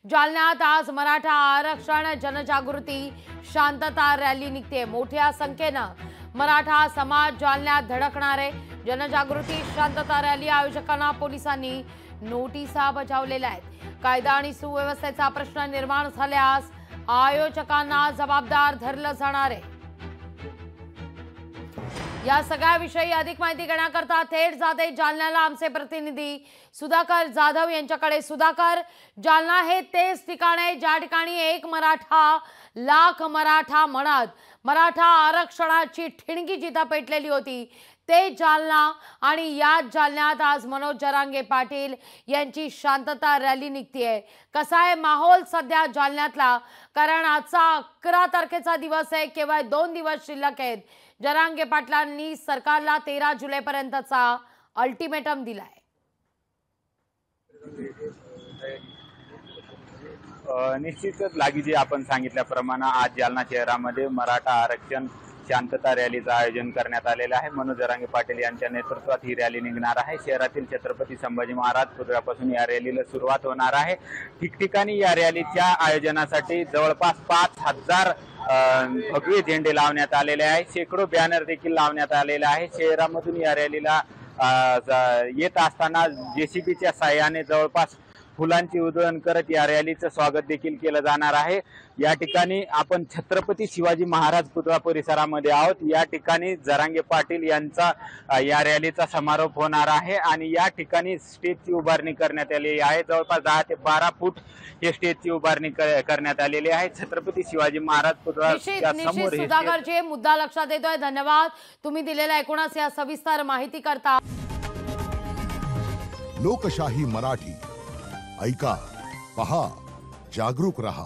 जालन्यात आज मराठा आरक्षण जनजागृती शांतता रॅली निघते। मोठ्या संख्येनं मराठा समाज जालन्यात धडकणार आहे। जनजागृती शांतता रॅली आयोजकांना पोलिसांनी नोटिसा बजावलेल्या आहेत। कायदा आणि सुव्यवस्थेचा प्रश्न निर्माण झाल्यास आयोजकांना जबाबदार धरलं जाणार आहे। या सगळ्याविषयी अधिक माहिती घेण्याकरता थेट जाते जालन्याला आमचे प्रतिनिधी सुधाकर जाधव यांच्याकडे। सुधाकर, जालना हे तेच ठिकाण आहे ज्या ठिकाणी एक मराठा लाख मराठा म्हणत मराठा आरक्षणाची ठिणगी जिथं पेटलेली होती ते जालना, आणि या जालन्यात आज मनोज जरांगे पाटील यांची शांतता रॅली निघतीये। कसा आहे माहोल सध्या जालन्यातला? कारण आजचा 11 तारखेचा दिवस आहे, केवळ 2 दिवस शिल्लक आहेत। जरांगे पाटलांनी सरकारला 13 जुलैपर्यंतचा अल्टिमेटम दिलाय। निश्चितच लागी जी आपण सांगितल्याप्रमाणे आज जालना शहरामध्ये मराठा आरक्षण शांतता रॅलीचं आयोजन करण्यात आलेलं आहे। मनोज जरांगे पाटील यांच्या नेतृत्वात ही रॅली निघणार आहे। शहरातील छत्रपती संभाजी महाराज पुतळ्यापासून या रॅलीला सुरुवात होणार आहे। ठिकठिकाणी या रॅलीच्या आयोजनासाठी जवळपास 5000 भगवे झेंडे लावण्यात आलेले आहेत। शेकडो बॅनर देखील लावण्यात आलेले आहे। शहरामधून या रॅलीला येत असताना जेसीबीच्या साहाय्याने जवळपास फुलांची उधळण करत या रॅलीचं स्वागत देखील केलं जाणार आहे। या ठिकाणी आपण छत्रपती शिवाजी महाराज पुतळा परिसरामध्ये आहोत। या ठिकाणी जरांगे पाटील यांचा या रॅलीचा समारोप होणार आहे आणि या ठिकाणी स्टेजची उभारणी करण्यात आलेली आहे। जवळपास 10 ते 12 फूट हे स्टेजची उभारणी करण्यात आलेली आहे। छत्रपती शिवाजी महाराज पुतळ्याच्या समोर सुधाकरचे मुद्दा लक्षात येतोय। धन्यवाद तुम्ही दिलेल्या एकूणच या सविस्तर माहिती करता। लोकशाही मराठी ऐका, पहा, जागरूक रहा।